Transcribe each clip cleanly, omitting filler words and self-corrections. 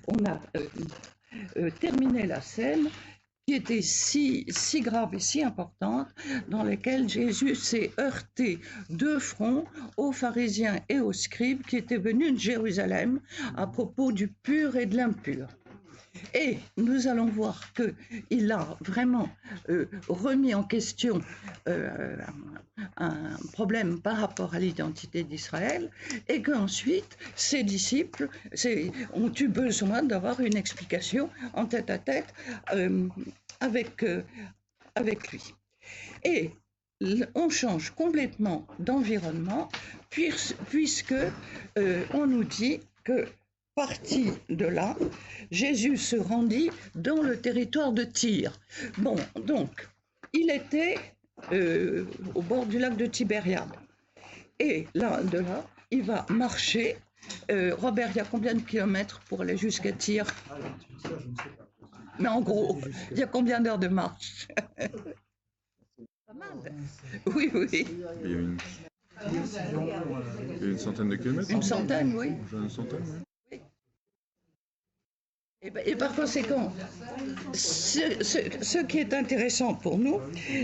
on a terminé la scène qui était si grave et si importante, dans laquelle Jésus s'est heurté de front aux pharisiens et aux scribes qui étaient venus de Jérusalem à propos du pur et de l'impur. Et nous allons voir qu'il a vraiment remis en question un problème par rapport à l'identité d'Israël, et qu'ensuite ses disciples ont eu besoin d'avoir une explication en tête à tête avec lui. Et on change complètement d'environnement puisque on nous dit que, parti de là, Jésus se rendit dans le territoire de Tyr. Bon, donc, il était au bord du lac de Tibériade. Et là, de là, il va marcher. Robert, il y a combien de kilomètres pour aller jusqu'à Tyr? Mais en gros, il y a combien d'heures de marche? Pas mal. Oui, oui. Il y a une centaine de kilomètres? Une centaine, oui. Une centaine, oui. Et par conséquent, ce qui est intéressant pour nous,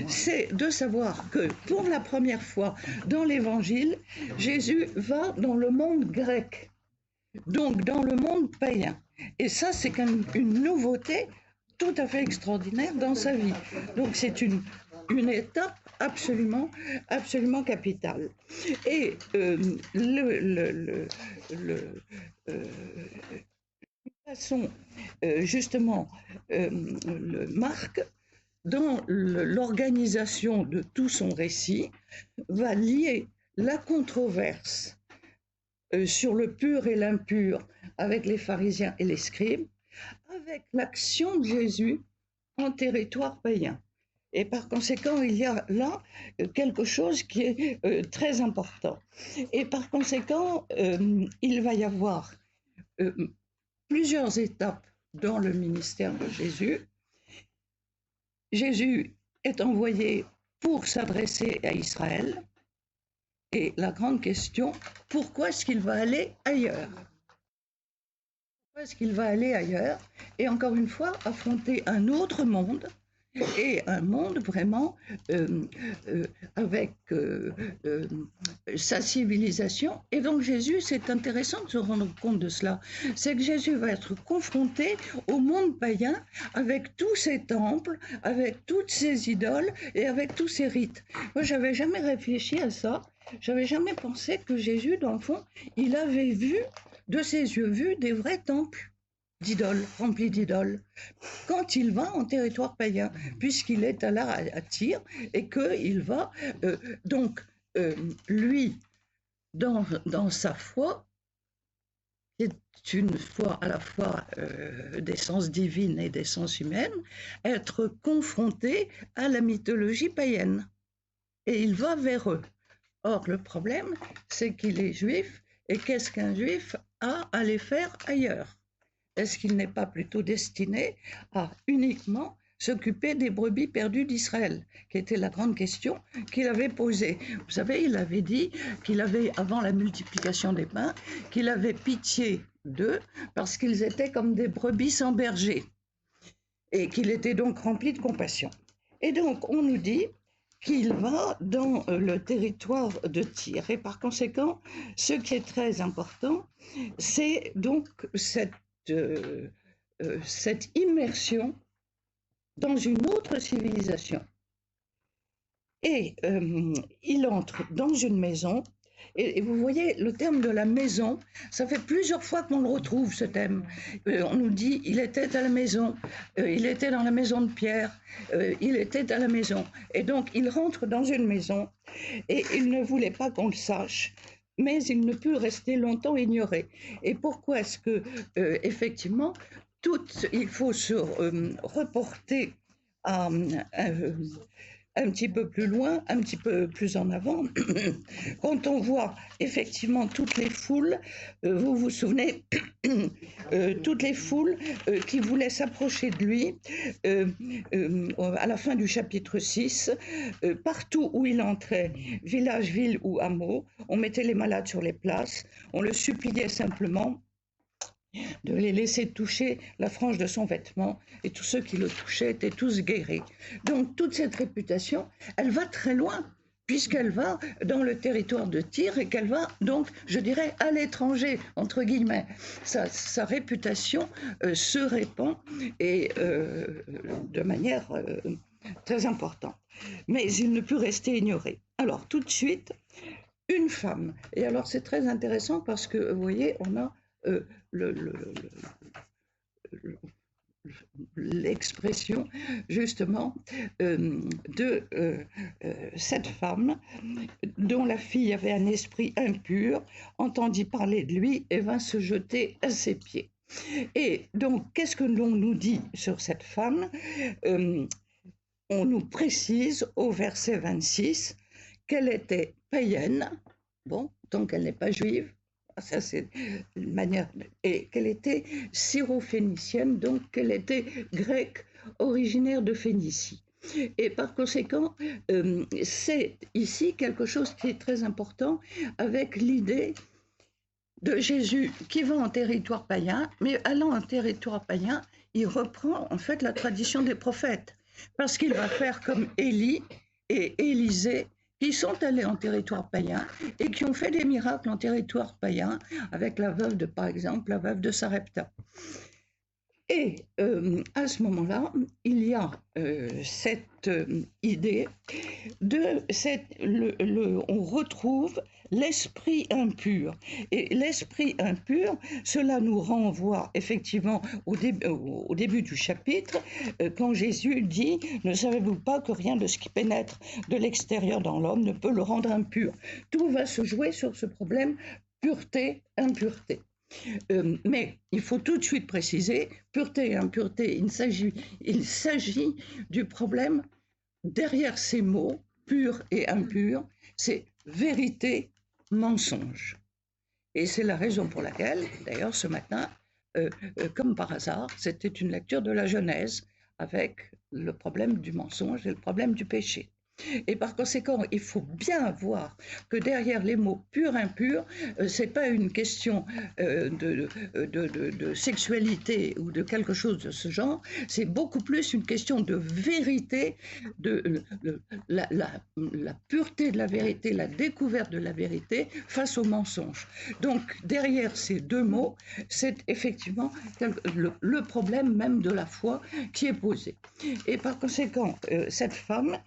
c'est de savoir que pour la première fois dans l'Évangile, Jésus va dans le monde grec, donc dans le monde païen. Et ça, c'est une nouveauté tout à fait extraordinaire dans sa vie. Donc c'est une étape absolument capitale. Et façon, justement, Marc, dans l'organisation de tout son récit, va lier la controverse sur le pur et l'impur avec les pharisiens et les scribes, avec l'action de Jésus en territoire païen. Et par conséquent, il y a là quelque chose qui est très important. Et par conséquent, il va y avoir plusieurs étapes dans le ministère de Jésus. Jésus est envoyé pour s'adresser à Israël. Et la grande question, pourquoi est-ce qu'il va aller ailleurs? Pourquoi est-ce qu'il va aller ailleurs? Et encore une fois, affronter un autre monde, et un monde vraiment avec sa civilisation. Et donc Jésus, c'est intéressant de se rendre compte de cela, c'est que Jésus va être confronté au monde païen avec tous ses temples, avec toutes ses idoles et avec tous ses rites. Moi, j'avais jamais réfléchi à ça, j'avais jamais pensé que Jésus, dans le fond, il avait vu, de ses yeux vus, des vrais temples d'idoles, remplis d'idoles, quand il va en territoire païen, puisqu'il est là à Tyr, et qu'il va, lui, dans sa foi, qui est une foi à la fois d'essence divine et d'essence humaine, être confronté à la mythologie païenne. Et il va vers eux. Or, le problème, c'est qu'il est juif, et qu'est-ce qu'un juif a à aller faire ailleurs? Est-ce qu'il n'est pas plutôt destiné à uniquement s'occuper des brebis perdues d'Israël, qui était la grande question qu'il avait posée? Vous savez, il avait dit qu'il avait, avant la multiplication des pains, qu'il avait pitié d'eux parce qu'ils étaient comme des brebis sans berger, et qu'il était donc rempli de compassion. Et donc, on nous dit qu'il va dans le territoire de Tyr. Et par conséquent, ce qui est très important, c'est donc cette immersion dans une autre civilisation. Et il entre dans une maison, et vous voyez, le terme de la maison, ça fait plusieurs fois qu'on le retrouve, ce thème. On nous dit, il était à la maison, il était dans la maison de Pierre, il était à la maison. Et donc, il rentre dans une maison, et il ne voulait pas qu'on le sache, mais il ne put rester longtemps ignoré. Et pourquoi est-ce que, effectivement, il faut se reporter à un petit peu plus loin, un petit peu plus en avant, quand on voit effectivement toutes les foules, vous vous souvenez, toutes les foules qui voulaient s'approcher de lui, à la fin du chapitre 6, partout où il entrait, village, ville ou hameau, on mettait les malades sur les places, on le suppliait simplement de les laisser toucher la frange de son vêtement, et tous ceux qui le touchaient étaient tous guéris. Donc toute cette réputation, elle va très loin, puisqu'elle va dans le territoire de Tyr et qu'elle va donc, je dirais, à l'étranger, entre guillemets. Sa réputation se répand et de manière très importante. Mais il ne peut rester ignoré. Alors tout de suite, une femme. Et alors c'est très intéressant parce que, vous voyez, on a l'expression justement de cette femme dont la fille avait un esprit impur, entendit parler de lui et vint se jeter à ses pieds. Et donc, qu'est-ce que l'on nous dit sur cette femme? On nous précise au verset 26 qu'elle était païenne, bon, donc elle n'est pas juive, ça c'est une manière, et qu'elle était syrophénicienne, donc qu'elle était grecque, originaire de Phénicie. Et par conséquent, c'est ici quelque chose qui est très important avec l'idée de Jésus qui va en territoire païen, mais allant en territoire païen, il reprend en fait la tradition des prophètes, parce qu'il va faire comme Élie et Élisée, qui sont allés en territoire païen et qui ont fait des miracles en territoire païen, avec la veuve de, par exemple, la veuve de Sarepta. Et à ce moment-là, il y a cette idée on retrouve l'esprit impur. Et l'esprit impur, cela nous renvoie effectivement au début du chapitre, quand Jésus dit « Ne savez-vous pas que rien de ce qui pénètre de l'extérieur dans l'homme ne peut le rendre impur ?» Tout va se jouer sur ce problème pureté-impureté. Mais il faut tout de suite préciser, pureté et impureté, il s'agit du problème derrière ces mots, pur et impur, c'est vérité, mensonge. Et c'est la raison pour laquelle, d'ailleurs ce matin, comme par hasard, c'était une lecture de la Genèse avec le problème du mensonge et le problème du péché. Et par conséquent, il faut bien voir que derrière les mots pur impur, c'est pas une question de sexualité ou de quelque chose de ce genre, c'est beaucoup plus une question de vérité, la pureté de la vérité, la découverte de la vérité face au mensonge. Donc derrière ces deux mots, c'est effectivement le problème même de la foi qui est posé. Et par conséquent, cette femme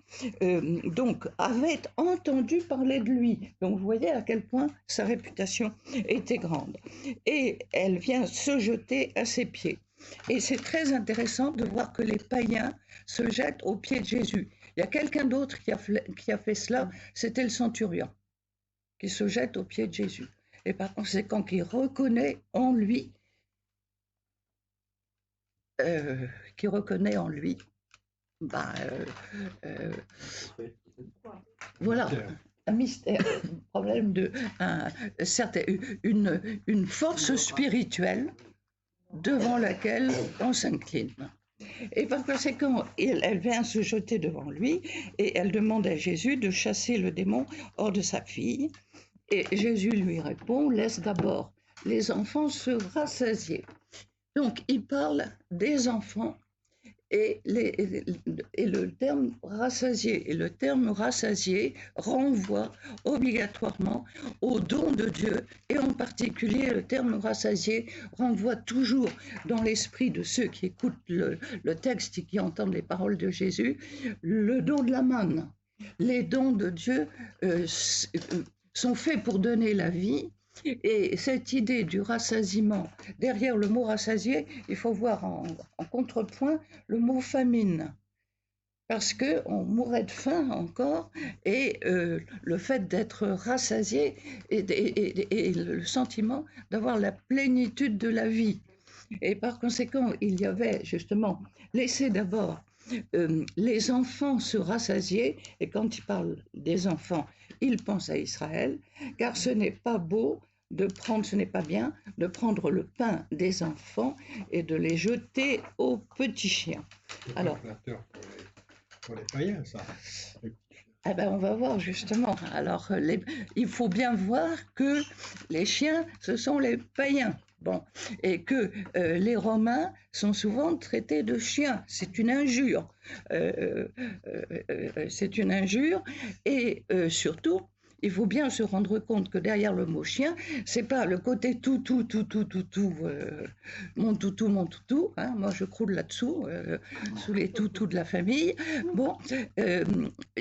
donc avait entendu parler de lui. Donc vous voyez à quel point sa réputation était grande. Et elle vient se jeter à ses pieds. Et c'est très intéressant de voir que les païens se jettent aux pieds de Jésus. Il y a quelqu'un d'autre qui a fait cela, c'était le centurion, qui se jette aux pieds de Jésus. Et par conséquent, qui reconnaît en lui voilà, un mystère, un problème une force spirituelle devant laquelle on s'incline. Et par conséquent, elle vient se jeter devant lui et elle demande à Jésus de chasser le démon hors de sa fille. Et Jésus lui répond, laisse d'abord les enfants se rassasier. Donc il parle des enfants et le terme rassasié. Et le terme rassasié renvoie obligatoirement au don de Dieu, et en particulier le terme rassasié renvoie toujours dans l'esprit de ceux qui écoutent le texte et qui entendent les paroles de Jésus, le don de la manne. Les dons de Dieu sont faits pour donner la vie. Et cette idée du rassasiement, derrière le mot rassasié, il faut voir en contrepoint le mot famine, parce qu'on mourrait de faim encore, et le fait d'être rassasié et le sentiment d'avoir la plénitude de la vie. Et par conséquent, il y avait justement laissé d'abord les enfants se rassasier, et quand il parle des enfants, il pense à Israël, car ce n'est pas beau ce n'est pas bien de prendre le pain des enfants et de les jeter aux petits chiens. Alors, pour les païens, ça. Eh ben, on va voir justement. Alors, il faut bien voir que les chiens, ce sont les païens. Bon, et que les Romains sont souvent traités de chiens. C'est une injure. C'est une injure. Et surtout, il faut bien se rendre compte que derrière le mot chien, c'est pas le côté tout, mon toutou, hein, moi je croule là-dessous, sous les toutous de la famille. Bon,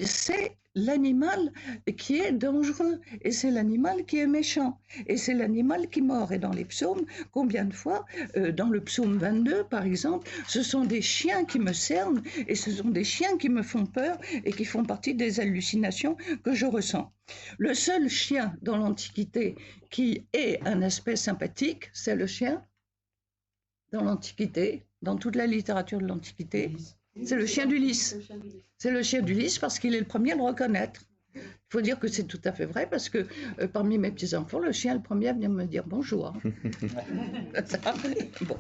c'est l'animal qui est dangereux et c'est l'animal qui est méchant et c'est l'animal qui mord. Et dans les psaumes, combien de fois, dans le psaume 22 par exemple, ce sont des chiens qui me cernent et ce sont des chiens qui me font peur et qui font partie des hallucinations que je ressens. Le seul chien dans l'Antiquité qui ait un aspect sympathique, c'est le chien dans l'Antiquité, dans toute la littérature de l'Antiquité, c'est le chien d'Ulysse. C'est le chien d'Ulysse parce qu'il est le premier à le reconnaître. Il faut dire que c'est tout à fait vrai parce que parmi mes petits-enfants, le chien est le premier à venir me dire bonjour. Bon.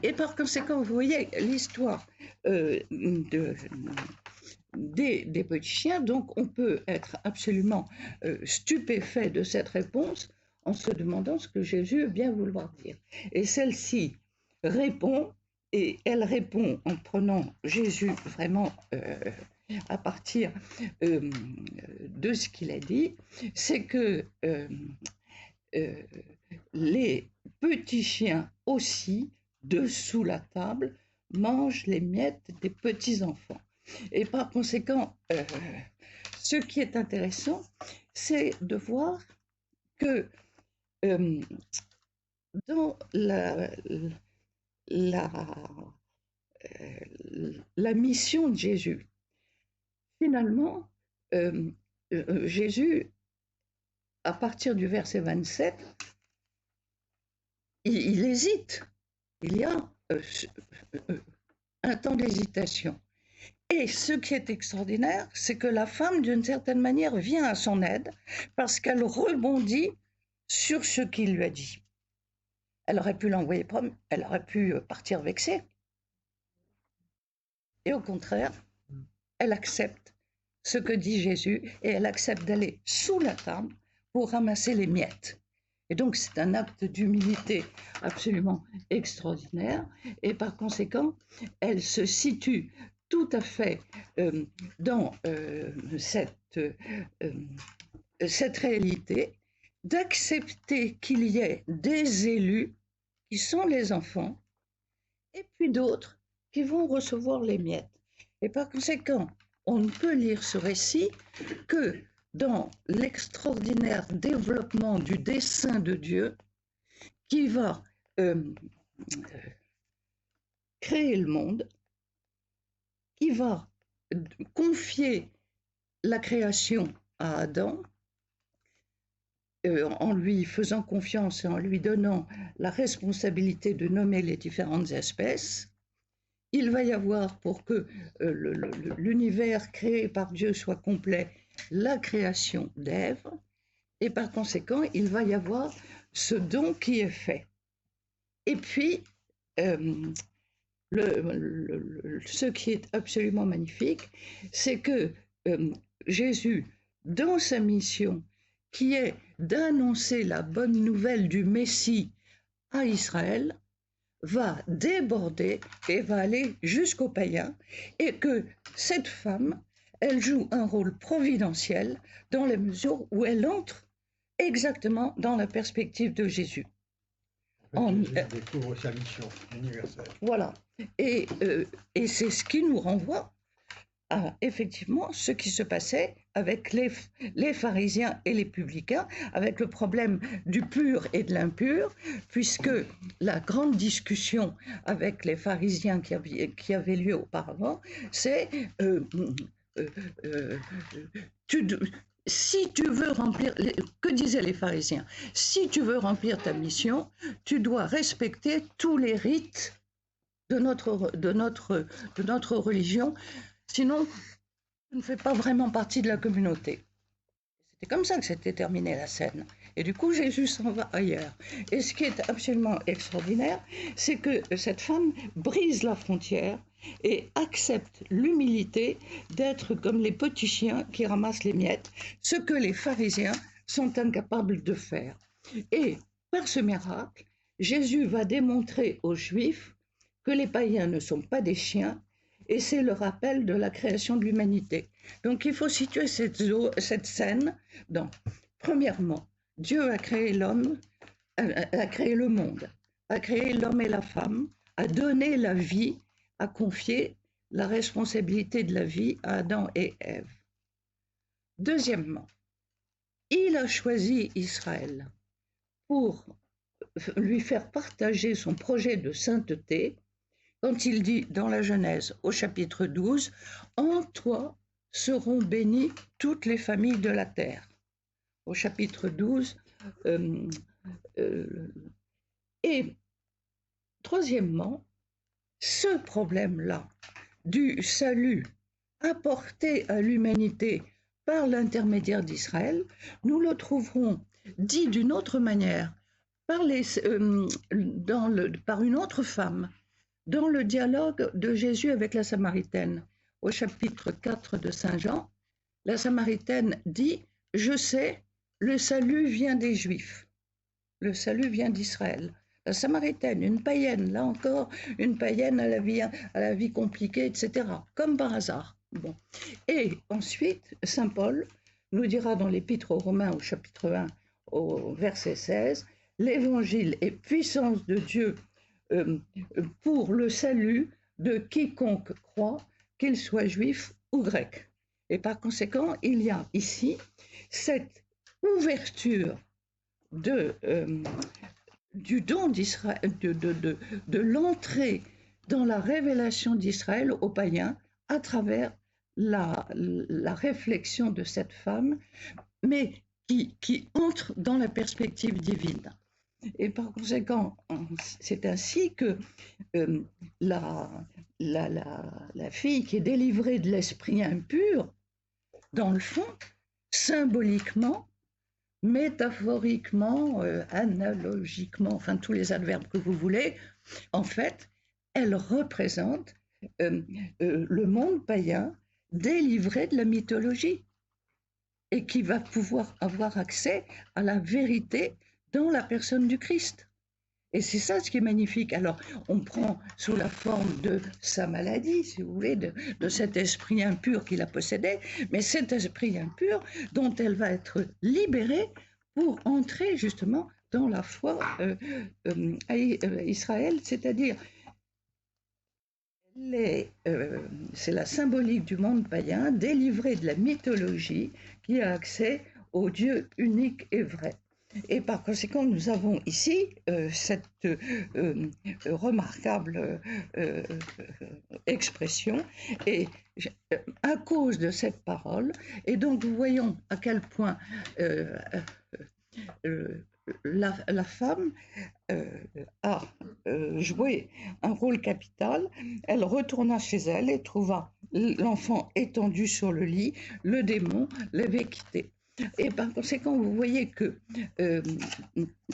Et par conséquent, vous voyez l'histoire des petits chiens. Donc on peut être absolument stupéfait de cette réponse en se demandant ce que Jésus veut bien vouloir dire. Et celle-ci répond, et elle répond en prenant Jésus vraiment à partir de ce qu'il a dit, c'est que les petits chiens aussi, dessous la table, mangent les miettes des petits-enfants. Et par conséquent, ce qui est intéressant, c'est de voir que dans la mission de Jésus, finalement, Jésus, à partir du verset 27, il hésite. Il y a un temps d'hésitation. Et ce qui est extraordinaire, c'est que la femme, d'une certaine manière, vient à son aide parce qu'elle rebondit sur ce qu'il lui a dit. Elle aurait pu l'envoyer, elle aurait pu partir vexée. Et au contraire, elle accepte ce que dit Jésus et elle accepte d'aller sous la table pour ramasser les miettes. Et donc c'est un acte d'humilité absolument extraordinaire et par conséquent, elle se situe tout à fait dans cette réalité d'accepter qu'il y ait des élus qui sont les enfants et puis d'autres qui vont recevoir les miettes. Et par conséquent, on ne peut lire ce récit que dans l'extraordinaire développement du dessein de Dieu qui va créer le monde, qui va confier la création à Adam, en lui faisant confiance et en lui donnant la responsabilité de nommer les différentes espèces. Il va y avoir, pour que l'univers créé par Dieu soit complet, la création d'Ève, et par conséquent, il va y avoir ce don qui est fait. Et puis, ce qui est absolument magnifique, c'est que Jésus, dans sa mission, qui est d'annoncer la bonne nouvelle du Messie à Israël, va déborder et va aller jusqu'aux païens, et que cette femme, elle joue un rôle providentiel dans la mesure où elle entre exactement dans la perspective de Jésus. Jésus découvre sa mission universelle. Voilà. Et c'est ce qui nous renvoie à effectivement ce qui se passait avec les pharisiens et les publicains, avec le problème du pur et de l'impur, puisque la grande discussion avec les pharisiens qui avait lieu auparavant, c'est si tu veux remplir, que disaient les pharisiens? Si tu veux remplir ta mission, tu dois respecter tous les rites de notre religion, sinon tu ne fais pas vraiment partie de la communauté. C'est comme ça que s'était terminée la scène. Et du coup, Jésus s'en va ailleurs. Et ce qui est absolument extraordinaire, c'est que cette femme brise la frontière et accepte l'humilité d'être comme les petits chiens qui ramassent les miettes, ce que les pharisiens sont incapables de faire. Et par ce miracle, Jésus va démontrer aux Juifs que les païens ne sont pas des chiens, et c'est le rappel de la création de l'humanité. Donc il faut situer cette scène dans, premièrement, Dieu a créé l'homme, a créé le monde, a créé l'homme et la femme, a donné la vie, a confié la responsabilité de la vie à Adam et Ève. Deuxièmement, il a choisi Israël pour lui faire partager son projet de sainteté, quand il dit dans la Genèse au chapitre 12, « En toi seront bénies toutes les familles de la terre ». Au chapitre 12. Et troisièmement, ce problème-là du salut apporté à l'humanité par l'intermédiaire d'Israël, nous le trouverons dit d'une autre manière par une autre femme dans le dialogue de Jésus avec la Samaritaine. Au chapitre 4 de Saint Jean, la Samaritaine dit « Je sais, le salut vient des Juifs, le salut vient d'Israël ». La Samaritaine, une païenne, là encore, une païenne à la vie compliquée, etc., comme par hasard. Bon. Et ensuite, Saint Paul nous dira dans l'Épître aux Romains, au chapitre 1, au verset 16, « L'Évangile est puissance de Dieu pour le salut de quiconque croit, qu'il soit juif ou grec. » Et par conséquent, il y a ici cette ouverture du don d'Israël, de l'entrée dans la révélation d'Israël aux païens à travers la réflexion de cette femme, mais qui entre dans la perspective divine. Et par conséquent, c'est ainsi que la fille qui est délivrée de l'esprit impur, dans le fond, symboliquement, métaphoriquement, analogiquement, enfin tous les adverbes que vous voulez, en fait, elle représente le monde païen délivré de la mythologie et qui va pouvoir avoir accès à la vérité dans la personne du Christ. Et c'est ça ce qui est magnifique. Alors, on prend sous la forme de sa maladie, si vous voulez, de cet esprit impur qu'il a possédé, mais cet esprit impur dont elle va être libérée pour entrer justement dans la foi à Israël, c'est-à-dire c'est la symbolique du monde païen délivrée de la mythologie qui a accès au Dieu unique et vrai. Et par conséquent, nous avons ici cette remarquable expression, et à cause de cette parole, et donc nous voyons à quel point la femme a joué un rôle capital. Elle retourna chez elle et trouva l'enfant étendu sur le lit, le démon l'avait quitté. Et par conséquent, vous voyez que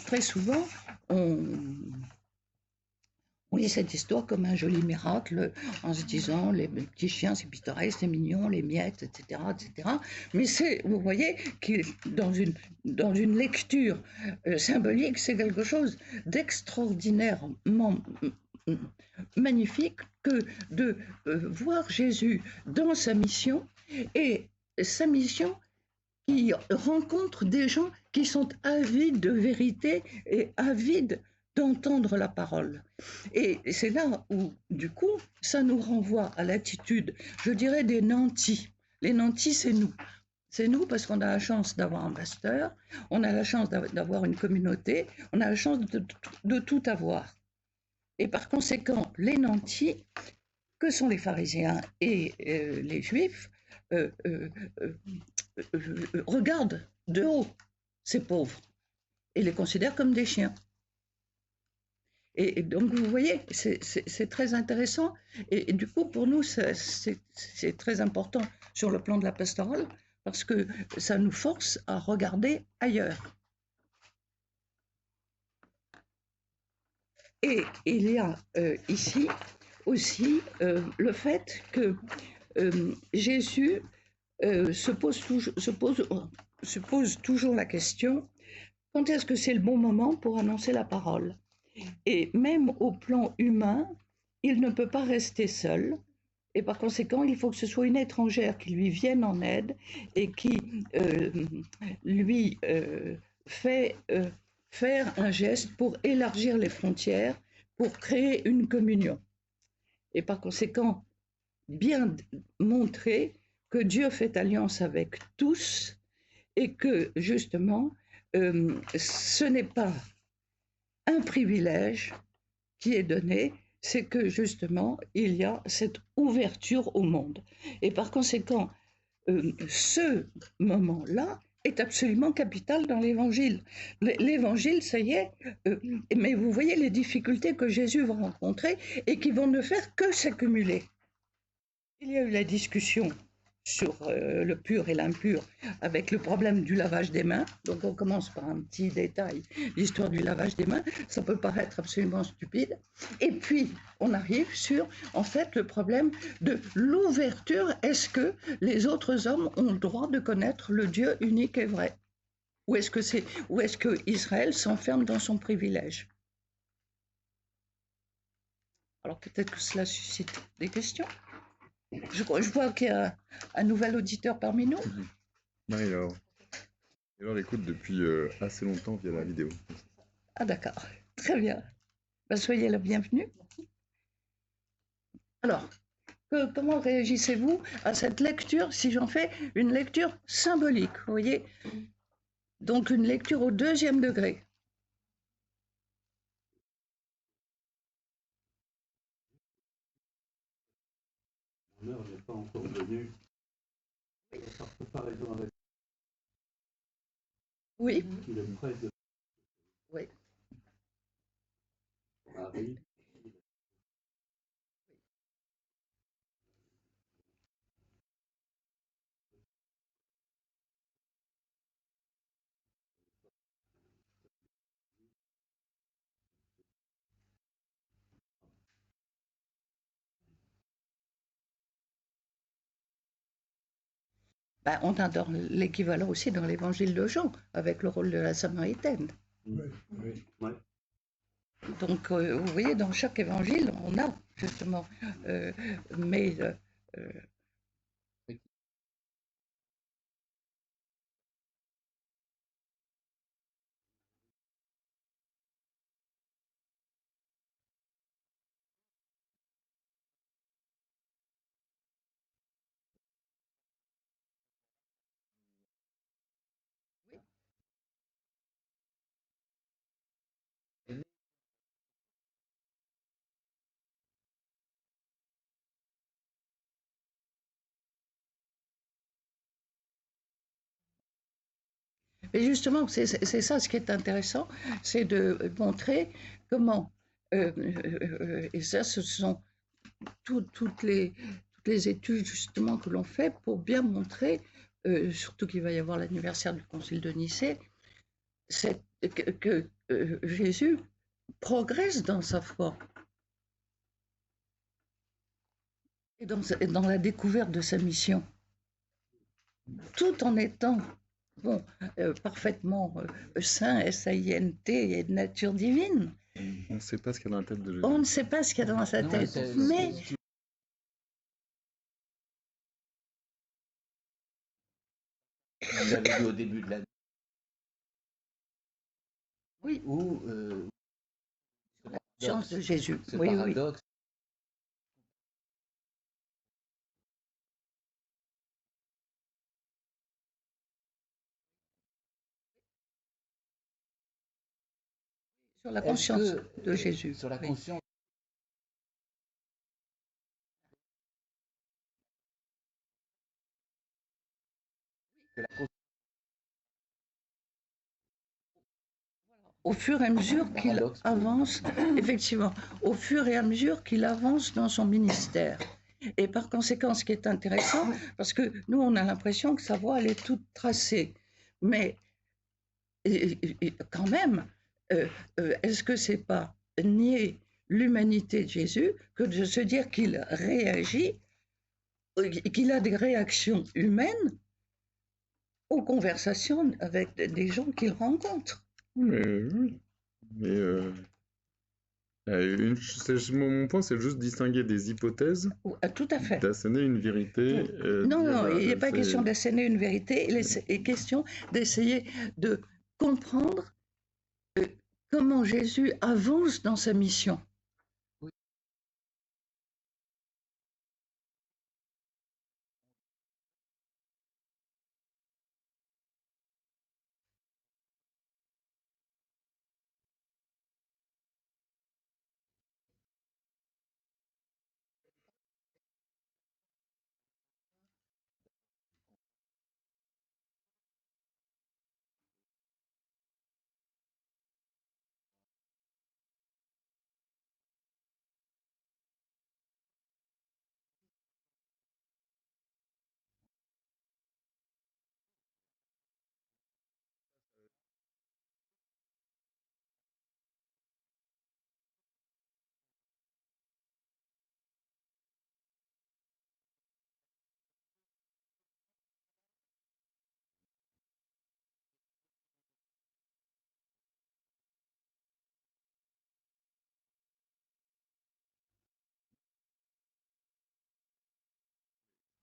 très souvent, on lit cette histoire comme un joli miracle, en se disant les petits chiens, c'est pittoresque, c'est mignon, les miettes, etc., etc. Mais c'est, vous voyez, dans une lecture symbolique, c'est quelque chose d'extraordinairement magnifique que de voir Jésus dans sa mission, et sa mission qui rencontre des gens qui sont avides de vérité et avides d'entendre la parole. Et c'est là où, du coup, ça nous renvoie à l'attitude, je dirais, des nantis. Les nantis, c'est nous. C'est nous parce qu'on a la chance d'avoir un pasteur, on a la chance d'avoir une communauté, on a la chance de tout avoir. Et par conséquent, les nantis, que sont les pharisiens et les juifs, regardent de haut ces pauvres et les considèrent comme des chiens. Et donc, vous voyez, c'est très intéressant. Et du coup, pour nous, c'est très important sur le plan de la pastorale, parce que ça nous force à regarder ailleurs. Et il y a ici aussi le fait que Jésus se pose toujours la question, quand est-ce que c'est le bon moment pour annoncer la parole? Et même au plan humain, il ne peut pas rester seul. Et par conséquent, il faut que ce soit une étrangère qui lui vienne en aide et qui lui fait faire un geste pour élargir les frontières, pour créer une communion. Et par conséquent, bien montrer que Dieu fait alliance avec tous et que justement, ce n'est pas un privilège qui est donné, c'est que justement, il y a cette ouverture au monde. Et par conséquent, ce moment-là est absolument capital dans l'Évangile. L'Évangile, ça y est, mais vous voyez les difficultés que Jésus va rencontrer et qui vont ne faire que s'accumuler. Il y a eu la discussion sur le pur et l'impur avec le problème du lavage des mains. Donc on commence par un petit détail, l'histoire du lavage des mains. Ça peut paraître absolument stupide. Et puis on arrive sur, en fait, le problème de l'ouverture. Est-ce que les autres hommes ont le droit de connaître le Dieu unique et vrai? Ou est-ce que Israël s'enferme dans son privilège? Alors peut-être que cela suscite des questions. Je vois qu'il y a un nouvel auditeur parmi nous. Marie-Laure. Alors, l'écoute depuis assez longtemps via la vidéo. Ah d'accord, très bien. Ben, soyez la bienvenue. Alors, comment réagissez-vous à cette lecture, si j'en fais une lecture symbolique, vous voyez? Donc une lecture au 2e degré. L'heure n'est pas encore venue. Par comparaison avec Oui. il est près de Oui. Marie. Ben, on a l'équivalent aussi dans l'évangile de Jean, avec le rôle de la Samaritaine. Oui, oui. Ouais. Donc, vous voyez, dans chaque évangile, on a justement, mais et justement, c'est ça ce qui est intéressant, c'est de montrer comment, et ça, ce sont toutes les études justement que l'on fait pour bien montrer, surtout qu'il va y avoir l'anniversaire du Concile de Nicée, que Jésus progresse dans sa foi et dans la découverte de sa mission, tout en étant parfaitement saint, S-A-I-N-T, et de nature divine. On ne sait pas ce qu'il y a dans la tête de Jésus. On ne sait pas ce qu'il y a dans sa tête, mais Vous avez dit au début de l'année. oui, Ou la chance de Jésus. ce Oui, oui. paradoxe. Sur la conscience de Jésus. Sur la oui. conscience. Que la conscience Au fur et à mesure qu'il avance, effectivement, au fur et à mesure qu'il avance dans son ministère. Et par conséquent, ce qui est intéressant, parce que nous, on a l'impression que sa voie, elle est toute tracée. Mais quand même, est-ce que c'est pas nier l'humanité de Jésus que de se dire qu'il réagit, qu'il a des réactions humaines aux conversations avec des gens qu'il rencontre? Mais oui. Mais Mon point, c'est juste distinguer des hypothèses, Tout à fait. d'asséner une vérité. Non, dire, non, il n'est pas c'est- question d'asséner une vérité, il est question d'essayer de comprendre comment Jésus avance dans sa mission.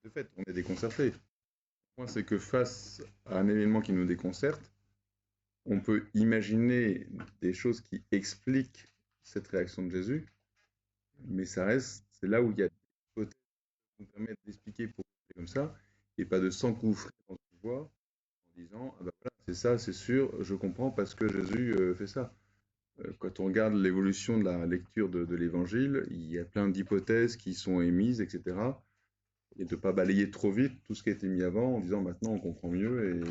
De fait, on est déconcerté. Le point, c'est que face à un événement qui nous déconcerte, on peut imaginer des choses qui expliquent cette réaction de Jésus, mais ça reste, c'est là où il y a des hypothèses qui nous permettent d'expliquer pourquoi c'est comme ça, et pas de s'engouffrer dans une voie en disant, ah ben voilà, c'est ça, c'est sûr, je comprends parce que Jésus fait ça. Quand on regarde l'évolution de la lecture de l'Évangile, il y a plein d'hypothèses qui sont émises, etc. Et de ne pas balayer trop vite tout ce qui a été mis avant en disant maintenant on comprend mieux.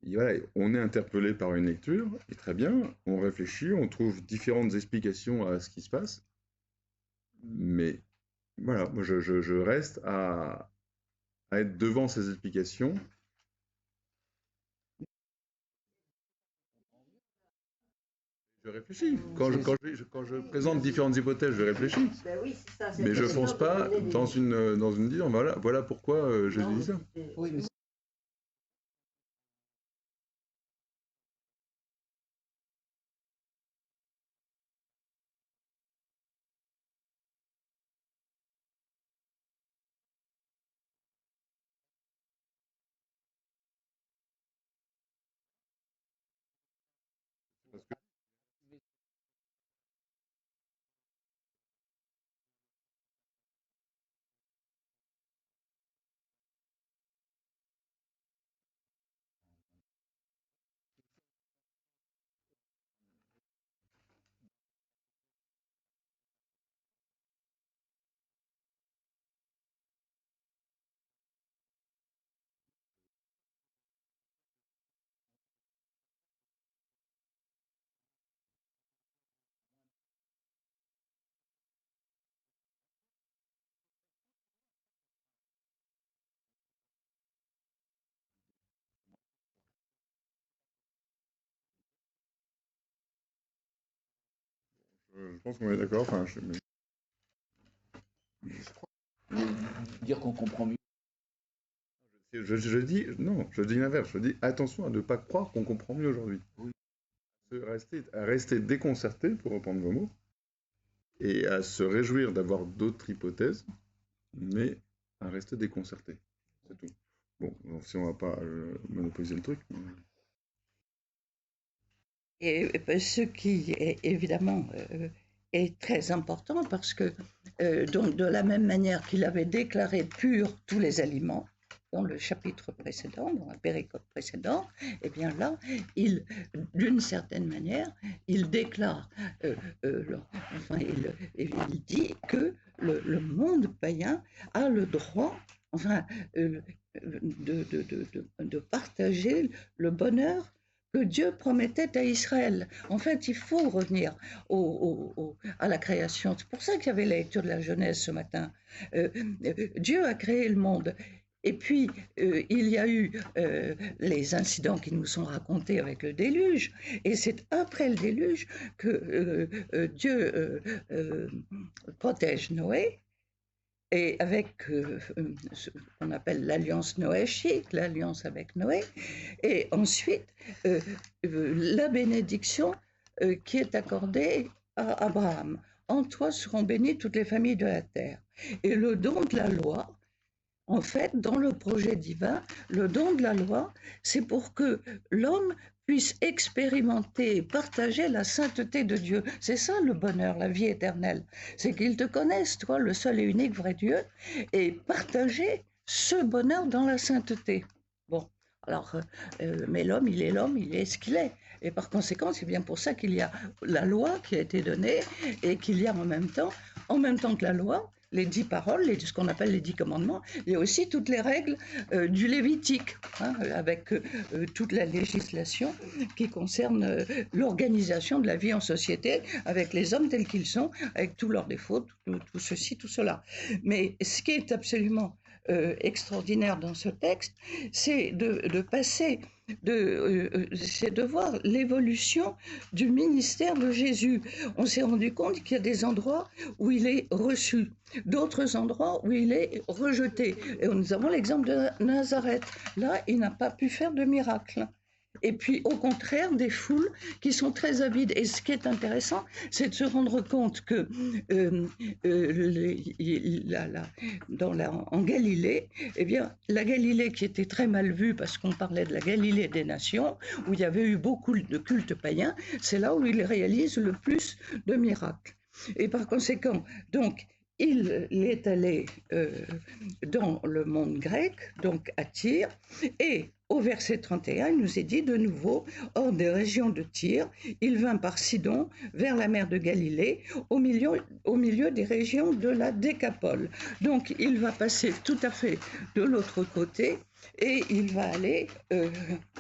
Et voilà, on est interpellé par une lecture, et très bien, on réfléchit, on trouve différentes explications à ce qui se passe. Mais voilà, moi je reste à être devant ces explications. Je réfléchis. Quand je présente différentes hypothèses, je réfléchis. Ben oui, c'est ça. Mais je ne fonce pas dans une disant voilà pourquoi Jésus dit ça. Oui, mais Parce que je pense qu'on est d'accord. Enfin, dire qu'on comprend mieux. je dis non, je dis l'inverse. Je dis attention à ne pas croire qu'on comprend mieux aujourd'hui. Oui. À rester déconcerté, pour reprendre vos mots, et à se réjouir d'avoir d'autres hypothèses, mais à rester déconcerté. C'est tout. Bon, si on ne va pas monopoliser le truc. Et ce qui est évidemment est très important parce que donc de la même manière qu'il avait déclaré purs tous les aliments dans le chapitre précédent, dans la péricope précédente, et bien là, d'une certaine manière, il déclare, enfin, il dit que le monde païen a le droit, enfin, de partager le bonheur que Dieu promettait à Israël. En fait, il faut revenir à la création. C'est pour ça qu'il y avait la lecture de la Genèse ce matin. Dieu a créé le monde. Et puis, il y a eu les incidents qui nous sont racontés avec le déluge. Et c'est après le déluge que Dieu protège Noé. Et avec ce qu'on appelle l'alliance noéchique, l'alliance avec Noé, et ensuite la bénédiction qui est accordée à Abraham, en toi seront bénies toutes les familles de la terre. Et le don de la loi, en fait, dans le projet divin, le don de la loi, c'est pour que l'homme puisse expérimenter et partager la sainteté de Dieu. C'est ça le bonheur, la vie éternelle. C'est qu'ils te connaissent, toi, le seul et unique vrai Dieu, et partager ce bonheur dans la sainteté. Bon, alors, mais l'homme, il est ce qu'il est. Et par conséquent, c'est bien pour ça qu'il y a la loi qui a été donnée et qu'il y a en même temps que la loi, les 10 paroles, ce qu'on appelle les 10 commandements, il y a aussi toutes les règles du Lévitique, hein, avec toute la législation qui concerne l'organisation de la vie en société, avec les hommes tels qu'ils sont, avec tous leurs défauts, tout ceci, tout cela. Mais ce qui est absolument extraordinaire dans ce texte, c'est de passer, c'est de voir l'évolution du ministère de Jésus. On s'est rendu compte qu'il y a des endroits où il est reçu, d'autres endroits où il est rejeté. Et nous avons l'exemple de Nazareth. Là, il n'a pas pu faire de miracle. Et puis, au contraire, des foules qui sont très avides. Et ce qui est intéressant, c'est de se rendre compte que en Galilée, eh bien, la Galilée qui était très mal vue parce qu'on parlait de la Galilée des nations, où il y avait eu beaucoup de cultes païens, c'est là où il réalise le plus de miracles. Et par conséquent, donc, il est allé dans le monde grec, donc à Tyr, et au verset 31, il nous est dit de nouveau, hors des régions de Tyr, il vint par Sidon vers la mer de Galilée, au milieu des régions de la Décapole. Donc il va passer tout à fait de l'autre côté et il va aller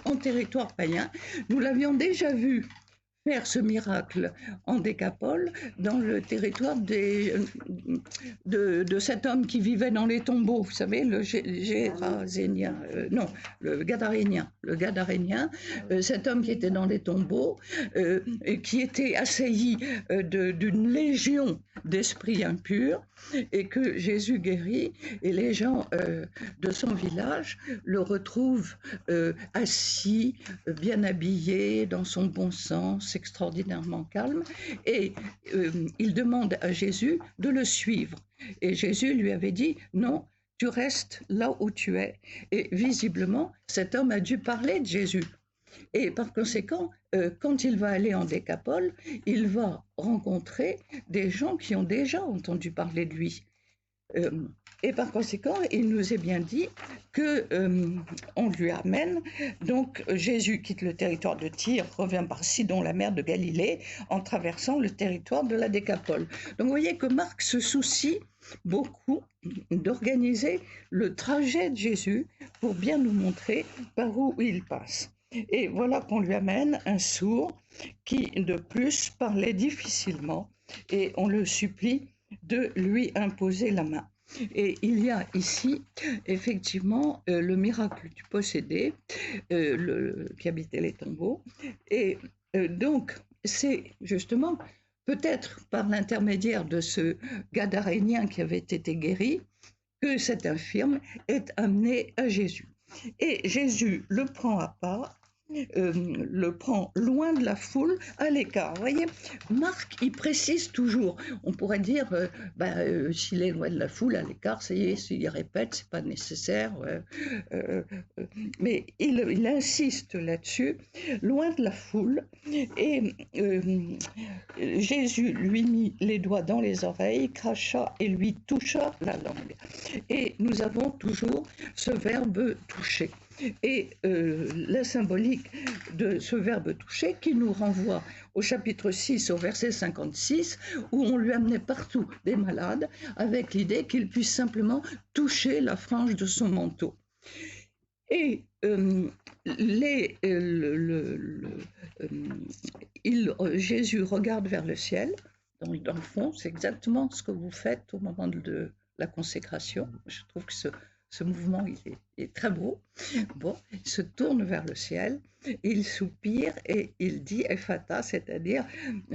en territoire païen. Nous l'avions déjà vu faire ce miracle en Décapole dans le territoire de cet homme qui vivait dans les tombeaux, vous savez, le Gadarénien, cet homme qui était dans les tombeaux et qui était assailli d'une légion d'esprits impurs et que Jésus guérit, et les gens de son village le retrouvent assis, bien habillé, dans son bon sens, extraordinairement calme, et il demande à Jésus de le suivre. Et Jésus lui avait dit « Non, tu restes là où tu es ». Et visiblement, cet homme a dû parler de Jésus. Et par conséquent, quand il va aller en Décapole, il va rencontrer des gens qui ont déjà entendu parler de lui. Et par conséquent, il nous est bien dit qu'on lui amène. Donc Jésus quitte le territoire de Tyr, revient par Sidon, la mer de Galilée, en traversant le territoire de la Décapole. Donc vous voyez que Marc se soucie beaucoup d'organiser le trajet de Jésus pour bien nous montrer par où il passe. Et voilà qu'on lui amène un sourd qui, de plus, parlait difficilement, et on le supplie de lui imposer la main. Et il y a ici, effectivement, le miracle du possédé, qui habitait les tombeaux. Et donc, c'est justement, peut-être par l'intermédiaire de ce Gadarénien qui avait été guéri, que cet infirme est amené à Jésus. Et Jésus le prend à part, le prend loin de la foule, à l'écart. Vous voyez, Marc, il précise toujours. On pourrait dire, s'il est loin de la foule, à l'écart, ça y est, s'il répète, c'est pas nécessaire. Mais il insiste là-dessus, loin de la foule. Et Jésus lui mit les doigts dans les oreilles, cracha et lui toucha la langue. Et nous avons toujours ce verbe toucher. Et la symbolique de ce verbe toucher qui nous renvoie au chapitre 6, au verset 56, où on lui amenait partout des malades avec l'idée qu'il puisse simplement toucher la frange de son manteau. Et Jésus regarde vers le ciel, dans le fond, c'est exactement ce que vous faites au moment de la consécration. Je trouve que ce mouvement il est très beau. Bon, il se tourne vers le ciel, il soupire et il dit « Ephata », c'est-à-dire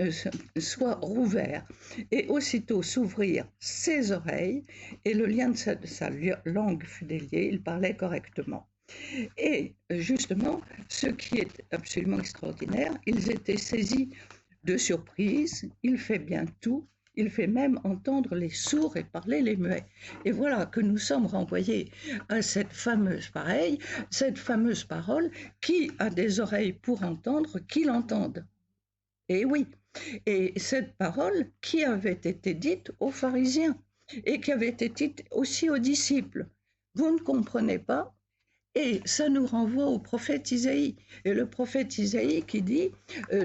« sois rouvert ». Et aussitôt s'ouvrirent ses oreilles et le lien de sa langue fut délié, il parlait correctement. Et justement, ce qui est absolument extraordinaire, ils étaient saisis de surprise, il fait bien tout, il fait même entendre les sourds et parler les muets. Et voilà que nous sommes renvoyés à cette fameuse parole, qui a des oreilles pour entendre, qu'il entende. Et oui, et cette parole qui avait été dite aux pharisiens et qui avait été dite aussi aux disciples. Vous ne comprenez pas? Et ça nous renvoie au prophète Isaïe. Et le prophète Isaïe qui dit,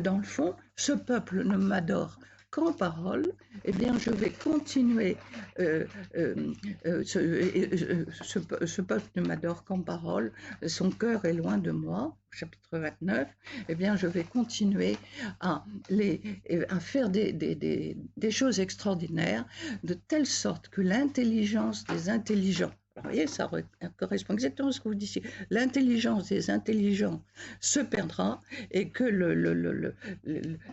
dans le fond, ce peuple ne m'adore qu'en parole, eh bien je vais continuer, ce peuple ne m'adore qu'en parole, son cœur est loin de moi, chapitre 29, eh bien je vais continuer à faire des choses extraordinaires, de telle sorte que l'intelligence des intelligents, vous voyez, ça correspond exactement à ce que vous disiez. L'intelligence des intelligents se perdra et que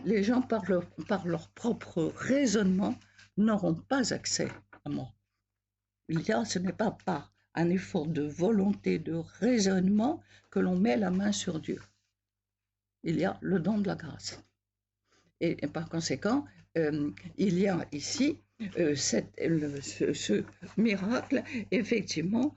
les gens, par leur propre raisonnement, n'auront pas accès à moi. Ce n'est pas par un effort de volonté, de raisonnement, que l'on met la main sur Dieu. Il y a le don de la grâce. Et par conséquent, il y a ici ce miracle, effectivement,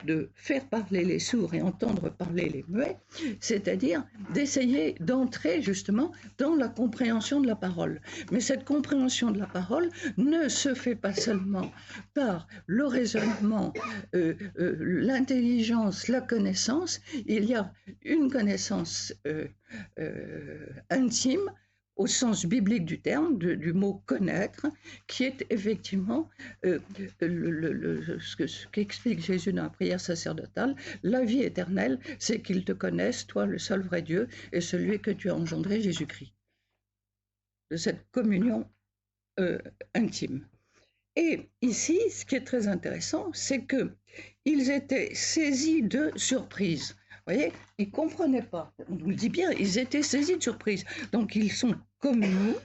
de faire parler les sourds et entendre parler les muets, c'est-à-dire d'essayer d'entrer justement dans la compréhension de la parole. Mais cette compréhension de la parole ne se fait pas seulement par le raisonnement, l'intelligence, la connaissance. Il y a une connaissance intime, au sens biblique du terme, du mot connaître, qui est effectivement ce qu'explique Jésus dans la prière sacerdotale. La vie éternelle, c'est qu'ils te connaissent, toi le seul vrai Dieu, et celui que tu as engendré, Jésus-Christ. De cette communion intime. Et ici, ce qui est très intéressant, c'est qu'ils étaient saisis de surprise. Vous voyez, ils ne comprenaient pas. On vous le dit bien, ils étaient saisis de surprise. Donc, ils sont comme nous,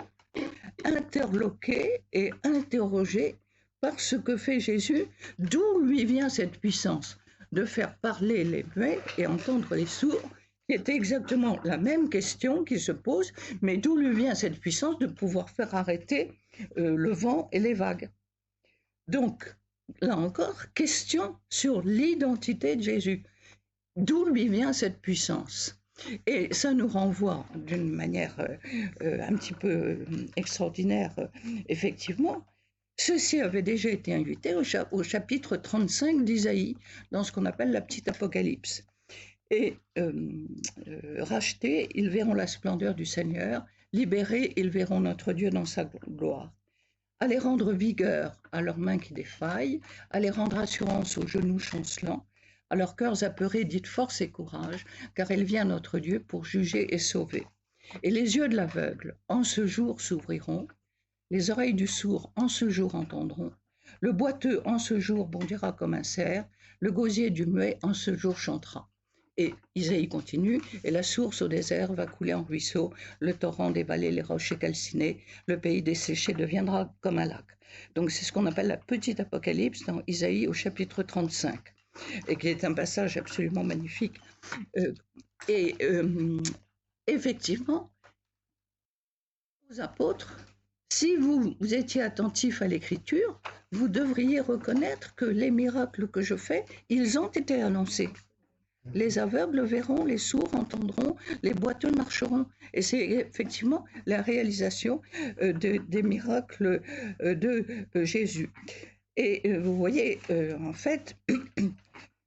interloqués et interrogés par ce que fait Jésus. D'où lui vient cette puissance de faire parler les muets et entendre les sourds, qui est exactement la même question qui se pose, mais d'où lui vient cette puissance de pouvoir faire arrêter le vent et les vagues. Donc, là encore, question sur l'identité de Jésus. D'où lui vient cette puissance? Et ça nous renvoie d'une manière un petit peu extraordinaire, effectivement. Ceci avait déjà été invité au chapitre 35 d'Isaïe, dans ce qu'on appelle la petite Apocalypse. Et rachetés, ils verront la splendeur du Seigneur, libérés, ils verront notre Dieu dans sa gloire. À les rendre vigueur à leurs mains qui défaillent, à les rendre assurance aux genoux chancelants, à leurs cœurs apeurés, dites force et courage, car il vient notre Dieu pour juger et sauver. Et les yeux de l'aveugle, en ce jour, s'ouvriront, les oreilles du sourd, en ce jour, entendront, le boiteux, en ce jour, bondira comme un cerf, le gosier du muet, en ce jour, chantera. Et Isaïe continue, et la source au désert va couler en ruisseau, le torrent dévaler les rochers calcinés, le pays desséché deviendra comme un lac. Donc c'est ce qu'on appelle la petite Apocalypse dans Isaïe au chapitre 35. Et qui est un passage absolument magnifique. Effectivement, aux apôtres, si vous étiez attentifs à l'écriture, vous devriez reconnaître que les miracles que je fais, ils ont été annoncés. Les aveugles verront, les sourds entendront, les boiteux marcheront. Et c'est effectivement la réalisation des miracles de Jésus. Et vous voyez, en fait,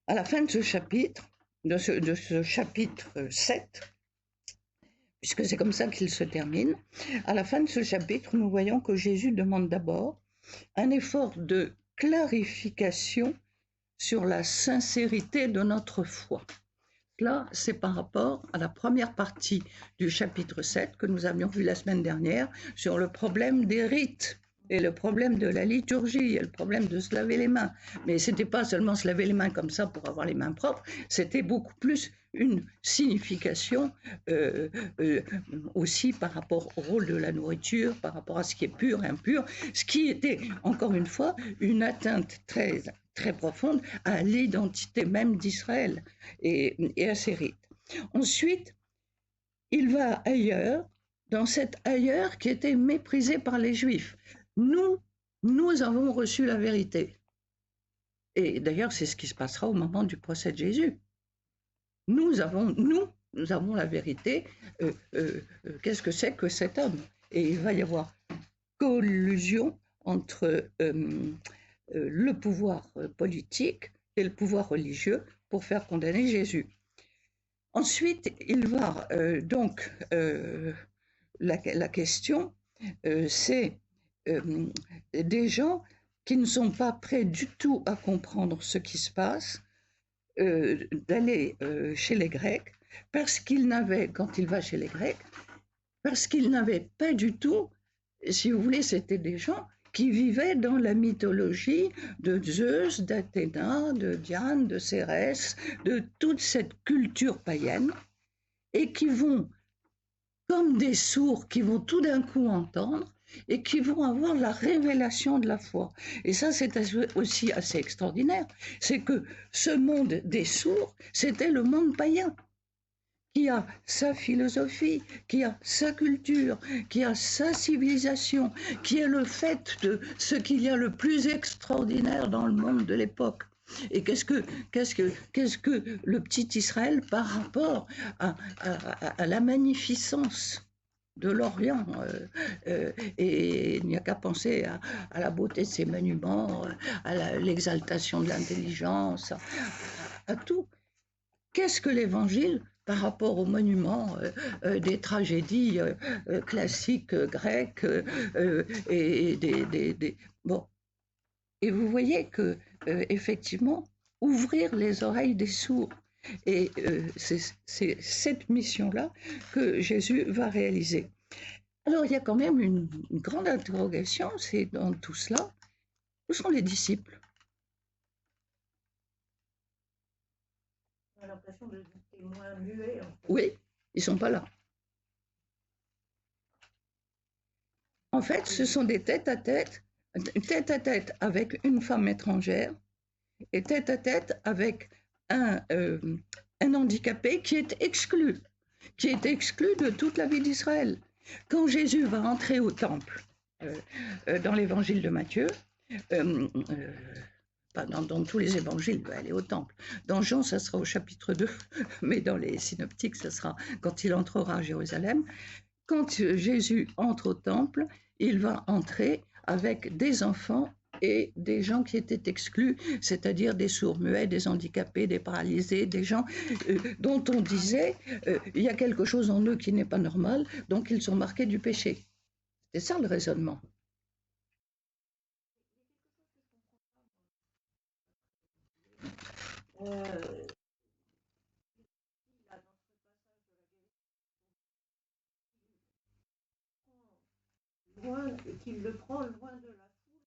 à la fin de ce chapitre, de ce chapitre 7, puisque c'est comme ça qu'il se termine, à la fin de ce chapitre, nous voyons que Jésus demande d'abord un effort de clarification sur la sincérité de notre foi. Là, c'est par rapport à la première partie du chapitre 7 que nous avions vu la semaine dernière sur le problème des rites et le problème de la liturgie et le problème de se laver les mains. Mais ce n'était pas seulement se laver les mains comme ça pour avoir les mains propres, c'était beaucoup plus une signification aussi par rapport au rôle de la nourriture, par rapport à ce qui est pur et impur, ce qui était, encore une fois, une atteinte très, très profonde à l'identité même d'Israël et à ses rites. Ensuite, il va ailleurs dans cet ailleurs qui était méprisé par les Juifs. Nous avons reçu la vérité. Et d'ailleurs, c'est ce qui se passera au moment du procès de Jésus. Nous avons la vérité. Qu'est-ce que c'est que cet homme? Et il va y avoir collusion entre le pouvoir politique et le pouvoir religieux pour faire condamner Jésus. Ensuite, il va la question, c'est des gens qui ne sont pas prêts du tout à comprendre ce qui se passe, d'aller chez les Grecs, parce qu'ils n'avaient, quand il va chez les Grecs, parce qu'ils n'avaient pas du tout, si vous voulez, c'était des gens qui vivaient dans la mythologie de Zeus, d'Athéna, de Diane, de Cérès, de toute cette culture païenne, et qui vont, comme des sourds, qui vont tout d'un coup entendre, et qui vont avoir la révélation de la foi. Et ça, c'est aussi assez extraordinaire. C'est que ce monde des sourds, c'était le monde païen, qui a sa philosophie, qui a sa culture, qui a sa civilisation, qui est le fait de ce qu'il y a le plus extraordinaire dans le monde de l'époque. Et qu'est-ce que le petit Israël par rapport à la magnificence de l'Orient, et il n'y a qu'à penser à la beauté de ses monuments, à l'exaltation de l'intelligence, à tout. Qu'est-ce que l'Évangile par rapport aux monuments des tragédies classiques grecques et bon. Et vous voyez que effectivement, ouvrir les oreilles des sourds. Et c'est cette mission-là que Jésus va réaliser. Alors, il y a quand même une grande interrogation, c'est dans tout cela, où sont les disciples? On a l'impression de témoins muets. En fait. Oui, ils ne sont pas là. En fait, ce sont des tête-à-tête avec une femme étrangère et tête-à-tête avec un handicapé qui est exclu de toute la vie d'Israël. Quand Jésus va entrer au temple, dans l'évangile de Matthieu, dans tous les évangiles, il va aller au temple. Dans Jean, ça sera au chapitre 2, mais dans les synoptiques, ça sera quand il entrera à Jérusalem. Quand Jésus entre au temple, il va entrer avec des enfants et des gens qui étaient exclus, c'est-à-dire des sourds-muets, des handicapés, des paralysés, des gens dont on disait il y a quelque chose en eux qui n'est pas normal, donc ils sont marqués du péché. C'est ça le raisonnement. Qu'il le prend loin de la foule,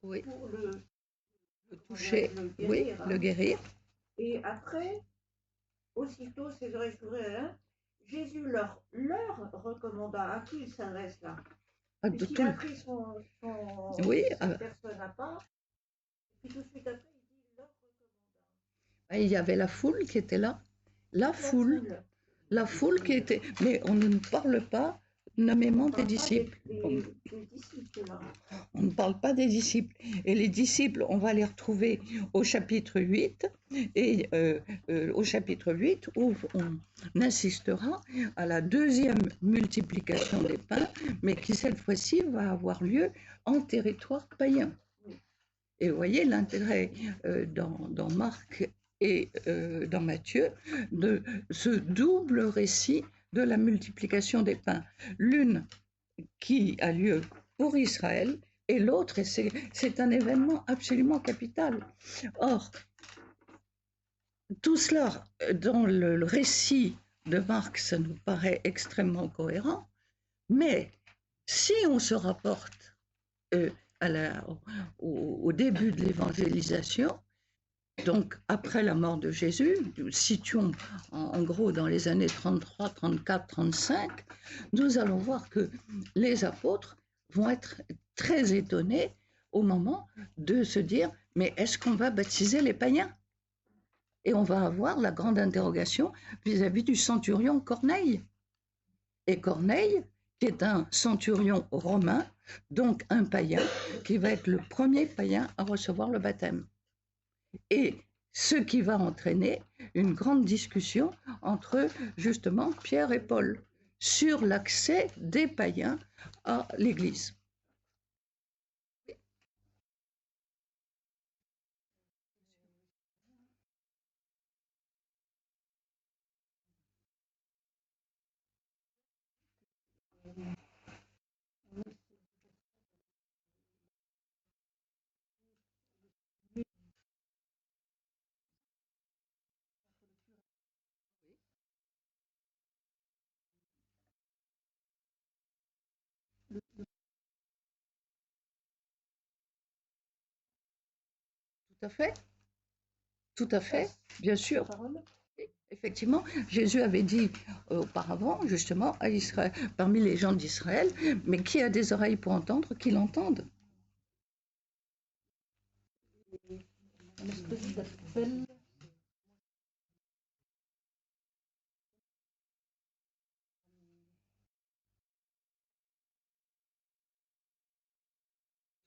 oui. Pour le toucher, le guérir, le guérir. Et après, aussitôt, c'est vrai, je voudrais, Jésus leur recommanda à qui il s'adresse là. Puisqu'il a pris son personne à part, et puis tout de suite après, il dit leur recommanda. Il y avait la foule qui était là, la foule qui était, mais on ne parle pas nommément des disciples. On ne parle pas des disciples. Et les disciples, on va les retrouver au chapitre 8, et au chapitre 8, où on insistera à la deuxième multiplication des pains, mais qui cette fois-ci va avoir lieu en territoire païen. Et vous voyez l'intérêt dans Marc et dans Matthieu de ce double récit de la multiplication des pains. L'une qui a lieu pour Israël et l'autre, et c'est un événement absolument capital. Or, tout cela, dans le récit de Marc, ça nous paraît extrêmement cohérent, mais si on se rapporte au début de l'évangélisation, donc après la mort de Jésus, situons en gros dans les années 33, 34, 35, nous allons voir que les apôtres vont être très étonnés au moment de se dire « mais est-ce qu'on va baptiser les païens ?» Et on va avoir la grande interrogation vis-à-vis du centurion Corneille. Et Corneille qui est un centurion romain, donc un païen, qui va être le premier païen à recevoir le baptême. Et ce qui va entraîner une grande discussion entre, justement, Pierre et Paul sur l'accès des païens à l'Église. Tout à fait, bien sûr. Effectivement, Jésus avait dit auparavant, justement, à Israël, parmi les gens d'Israël, mais qui a des oreilles pour entendre, qu'il entende.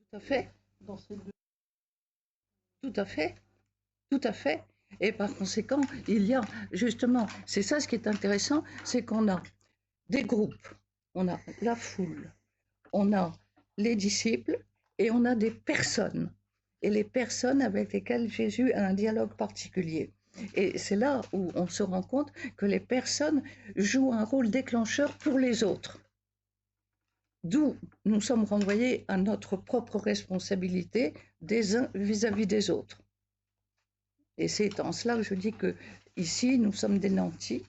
Tout à fait. Tout à fait. Tout à fait. Et par conséquent, il y a justement, c'est ça ce qui est intéressant, c'est qu'on a des groupes, on a la foule, on a les disciples et on a des personnes. Et les personnes avec lesquelles Jésus a un dialogue particulier. Et c'est là où on se rend compte que les personnes jouent un rôle déclencheur pour les autres. D'où nous sommes renvoyés à notre propre responsabilité des uns vis-à-vis des autres. Et c'est en cela que je dis que ici nous sommes des nantis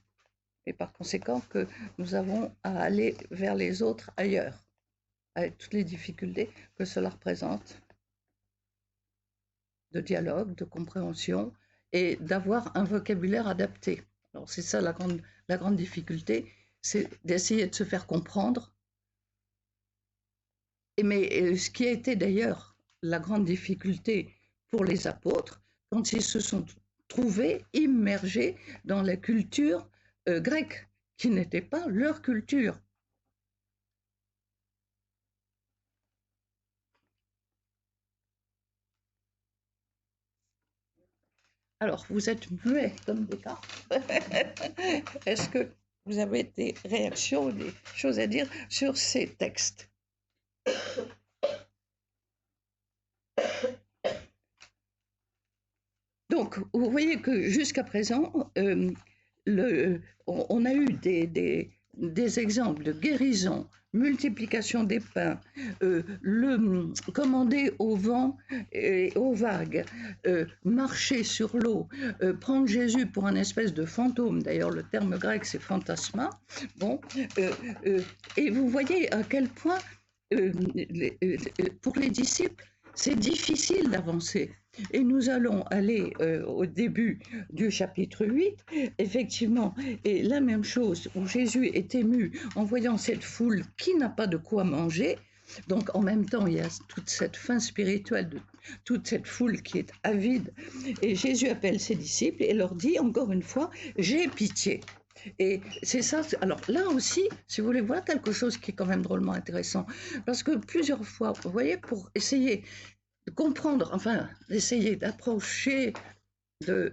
et par conséquent que nous avons à aller vers les autres ailleurs, avec toutes les difficultés que cela représente, de dialogue, de compréhension et d'avoir un vocabulaire adapté. Alors c'est ça la grande difficulté, c'est d'essayer de se faire comprendre. Mais ce qui a été d'ailleurs la grande difficulté pour les apôtres, quand ils se sont trouvés immergés dans la culture grecque, qui n'était pas leur culture. Alors, vous êtes muet comme des cartes. Est-ce que vous avez des réactions, des choses à dire sur ces textes ? Donc, vous voyez que jusqu'à présent, on a eu des exemples de guérison, multiplication des pains, le commander au vent et aux vagues, marcher sur l'eau, prendre Jésus pour un espèce de fantôme, d'ailleurs le terme grec c'est fantasma, bon, et vous voyez à quel point pour les disciples c'est difficile d'avancer. Et nous allons aller au début du chapitre 8, effectivement, et la même chose où Jésus est ému en voyant cette foule qui n'a pas de quoi manger. Donc en même temps, il y a toute cette faim spirituelle de toute cette foule qui est avide. Et Jésus appelle ses disciples et leur dit encore une fois, j'ai pitié. Et c'est ça, alors là aussi, si vous voulez, voilà quelque chose qui est quand même drôlement intéressant. Parce que plusieurs fois, vous voyez, pour essayer de comprendre, enfin, d'essayer d'approcher de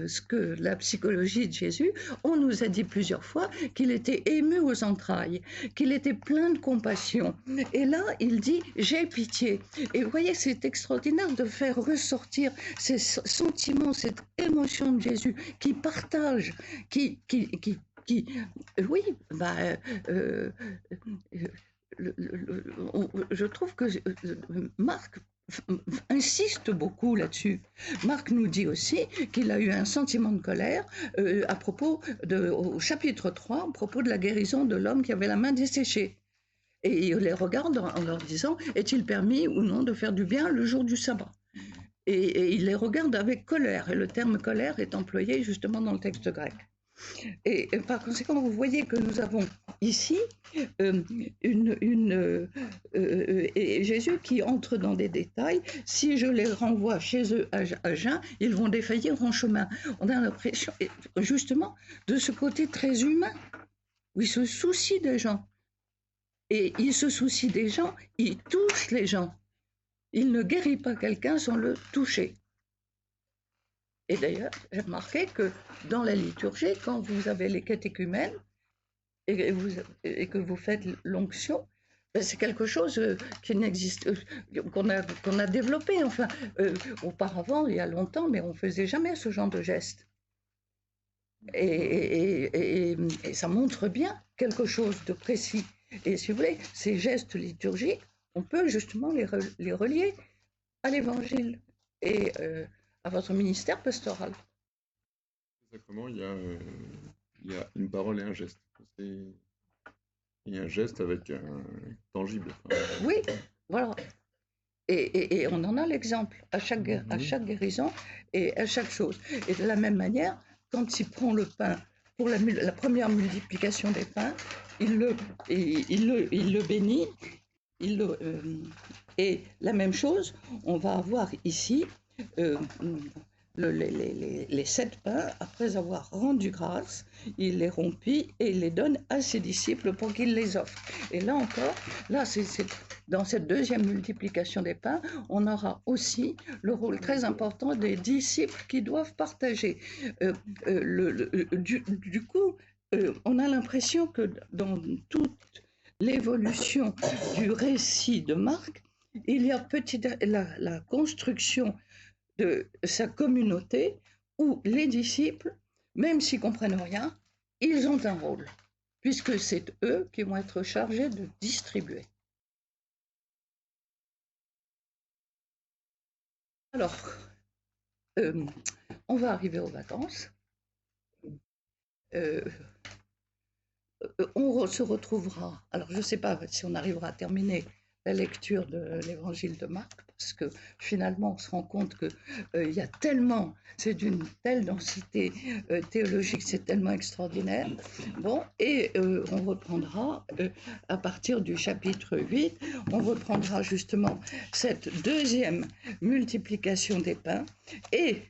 ce que la psychologie de Jésus, on nous a dit plusieurs fois qu'il était ému aux entrailles, qu'il était plein de compassion. Et là, il dit « j'ai pitié ». Et vous voyez, c'est extraordinaire de faire ressortir ces sentiments, cette émotion de Jésus qui partage, oui, je trouve que Marc insiste beaucoup là-dessus. Marc nous dit aussi qu'il a eu un sentiment de colère à propos au chapitre 3, à propos de la guérison de l'homme qui avait la main desséchée. Et il les regarde en leur disant « Est-il permis ou non de faire du bien le jour du sabbat ?» Et il les regarde avec colère, et le terme colère est employé justement dans le texte grec. Et par conséquent, vous voyez que nous avons ici et Jésus qui entre dans des détails. Si je les renvoie chez eux à jeun, ils vont défaillir en chemin. On a l'impression justement de ce côté très humain où il se soucie des gens. Et il se soucie des gens, il touche les gens. Il ne guérit pas quelqu'un sans le toucher. Et d'ailleurs, j'ai remarqué que dans la liturgie, quand vous avez les catéchumènes et que vous faites l'onction, ben c'est quelque chose qui n'existe, qu'on a développé. Enfin, auparavant, il y a longtemps, mais on ne faisait jamais ce genre de geste. Et ça montre bien quelque chose de précis. Et si vous voulez, ces gestes liturgiques, on peut justement les relier à l'Évangile et à votre ministère pastoral. Exactement, il y a une parole et un geste. Il y a un geste avec un tangible. Enfin, oui, voilà. Et on en a l'exemple à chaque guérison et à chaque chose. Et de la même manière, quand il prend le pain pour la première multiplication des pains, il le bénit. Et la même chose, on va avoir ici les 7 pains, après avoir rendu grâce, il les rompit et il les donne à ses disciples pour qu'ils les offrent. Et là encore, dans cette deuxième multiplication des pains, on aura aussi le rôle très important des disciples qui doivent partager. Du coup, on a l'impression que dans toute l'évolution du récit de Marc, il y a la construction de sa communauté où les disciples, même s'ils ne comprennent rien, ils ont un rôle, puisque c'est eux qui vont être chargés de distribuer. Alors, on va arriver aux vacances. On se retrouvera, alors je ne sais pas si on arrivera à terminer la lecture de l'évangile de Marc, parce que finalement on se rend compte qu'il y a tellement, c'est d'une telle densité théologique, c'est tellement extraordinaire. Bon, et on reprendra à partir du chapitre 8, on reprendra justement cette deuxième multiplication des pains, et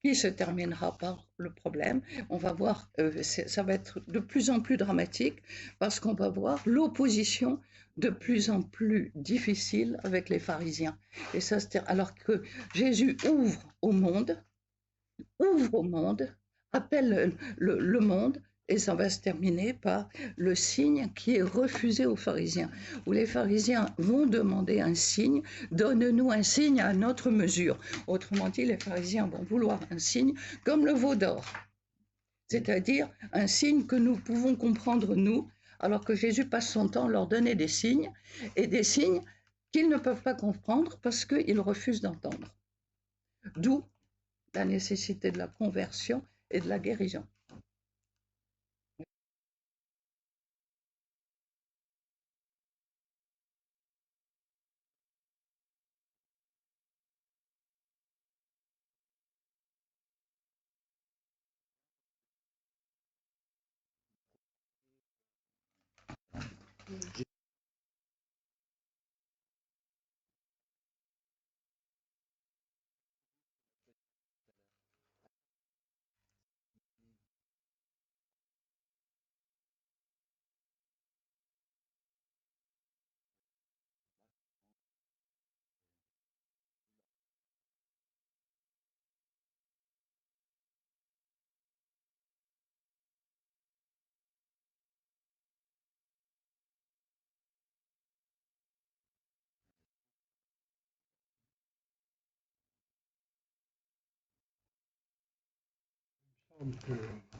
qui se terminera par le problème. On va voir, ça va être de plus en plus dramatique parce qu'on va voir l'opposition de plus en plus difficile avec les pharisiens. Et ça, alors que Jésus ouvre au monde, appelle le monde, et ça va se terminer par le signe qui est refusé aux pharisiens, où les pharisiens vont demander un signe, donne-nous un signe à notre mesure. Autrement dit, les pharisiens vont vouloir un signe comme le veau d'or, c'est-à-dire un signe que nous pouvons comprendre nous, alors que Jésus passe son temps à leur donner des signes, et des signes qu'ils ne peuvent pas comprendre parce qu'ils refusent d'entendre. D'où la nécessité de la conversion et de la guérison.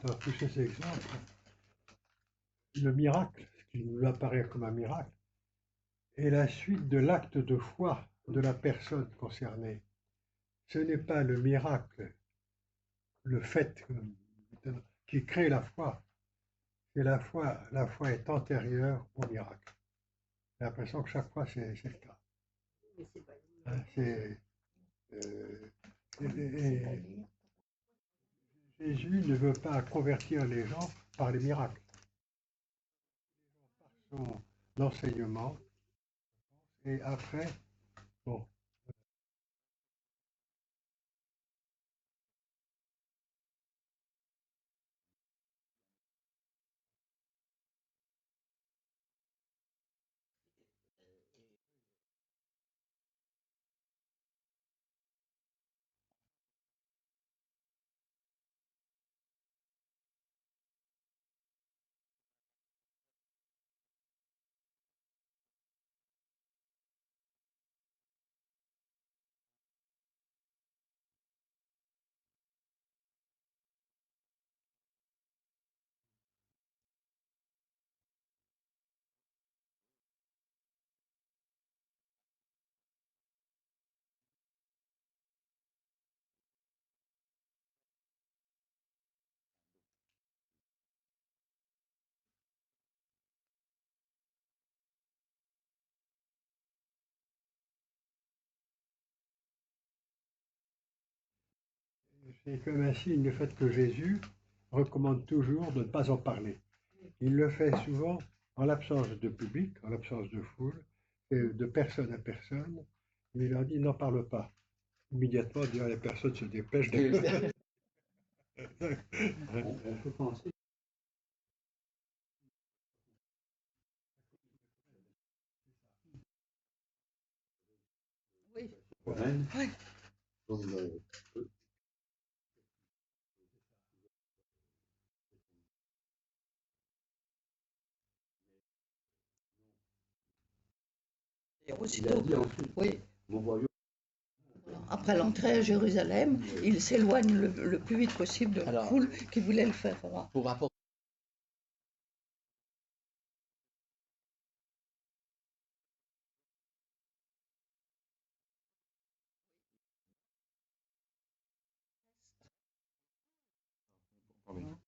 Dans tous ces exemples, le miracle, ce qui nous apparaît comme un miracle, est la suite de l'acte de foi de la personne concernée. Ce n'est pas le miracle, le fait qui crée la foi. C'est la foi est antérieure au miracle. J'ai l'impression que chaque fois c'est le cas. Jésus ne veut pas convertir les gens par les miracles. Par son enseignement, et après, bon, c'est comme un signe du fait que Jésus recommande toujours de ne pas en parler. Il le fait souvent en l'absence de public, en l'absence de foule, et de personne à personne. Il leur dit n'en parle pas. Immédiatement, les personnes se dépêchent de... On peut penser Oui. romaine, Oui. comme Et il a aussitôt, dit ensuite, oui, mon royaume. après l'entrée à Jérusalem, il s'éloigne le plus vite possible de la Alors, foule qui voulait le faire voir. Pour apporter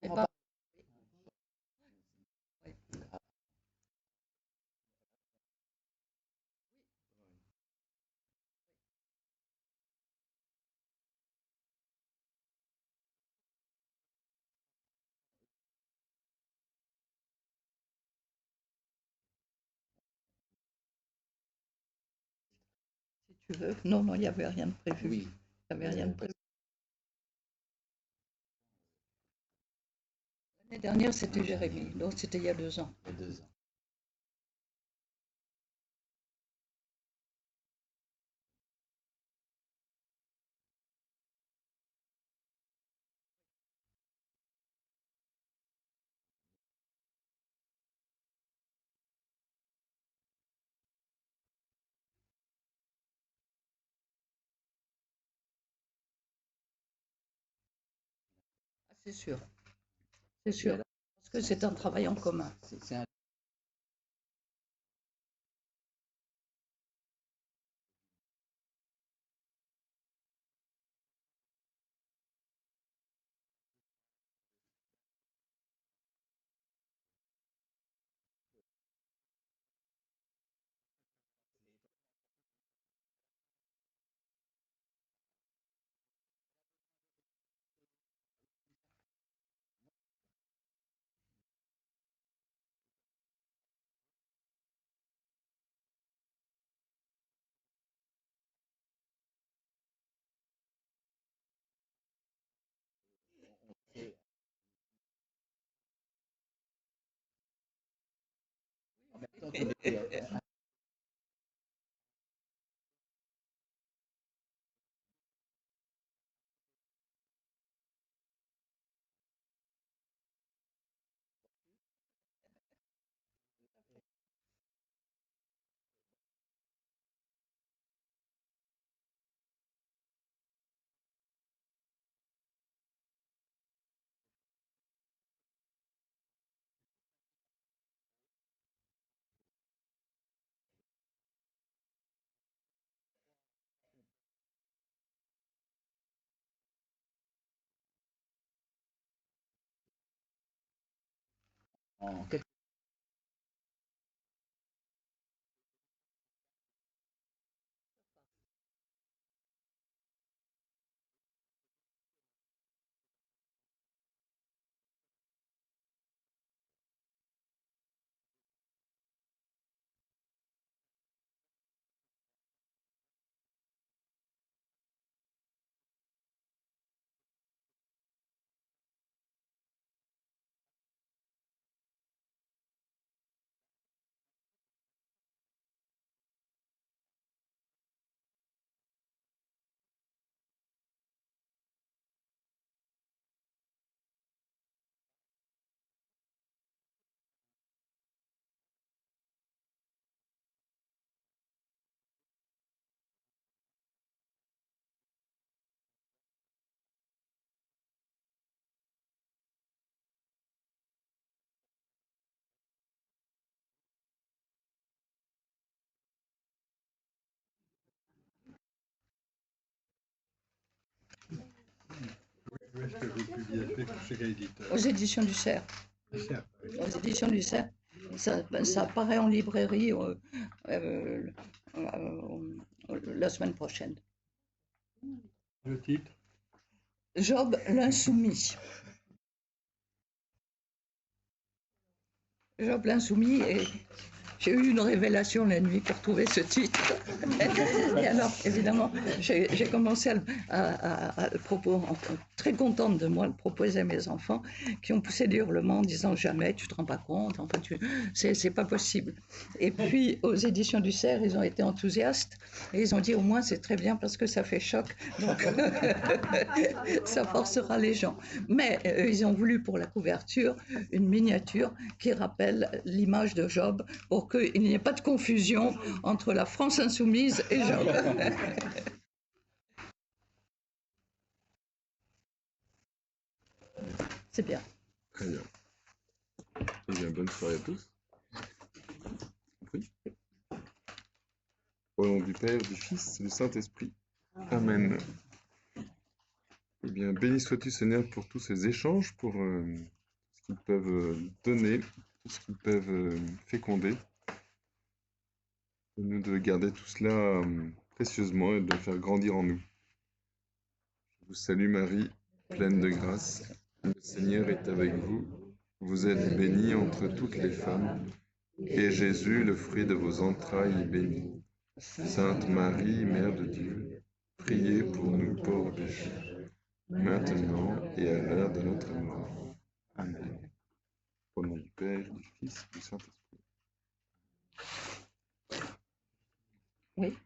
Et pas- si tu veux. Non, non, il n'y avait rien de prévu. oui, Il n'y avait rien de prévu. L'année dernière, c'était Jérémie, donc c'était il y a 2 ans. il y a 2 ans. Ah, c'est sûr. C'est sûr. Parce que c'est un travail en commun. C'est un en même temps qu'il est en quelque Où est-ce que vous publiez chez quel éditeur? Aux éditions du Cerf. Certes, oui. Aux éditions du Cerf. Ça apparaît en librairie la semaine prochaine. Le titre? Job l'insoumis. Job l'insoumis, et j'ai eu une révélation la nuit pour trouver ce titre. Et alors, évidemment, j'ai commencé à le proposer, très contente de moi, le proposer à mes enfants, qui ont poussé des hurlements en disant jamais, tu te rends pas compte, enfin, c'est pas possible. Et puis, aux éditions du Cerf, ils ont été enthousiastes et ils ont dit au moins c'est très bien parce que ça fait choc, donc ça forcera les gens. Mais ils ont voulu pour la couverture une miniature qui rappelle l'image de Job pour qu'il n'y ait pas de confusion entre la France insoumise et Job. C'est bien. Très bien. Eh bien, bonne soirée à tous. Oui. Au nom du Père, du Fils et du Saint-Esprit. Amen. Eh bien, béni sois-tu, Seigneur, pour tous ces échanges, pour ce qu'ils peuvent donner, pour ce qu'ils peuvent féconder. Et nous de garder tout cela précieusement et de le faire grandir en nous. Je vous salue, Marie, pleine de grâce. Le Seigneur est avec vous. Vous êtes bénie entre toutes les femmes, et Jésus, le fruit de vos entrailles, est béni. Sainte Marie, Mère de Dieu, priez pour nous pauvres pécheurs, maintenant et à l'heure de notre mort. Amen. Au nom du Père, du Fils et du Saint-Esprit. Oui.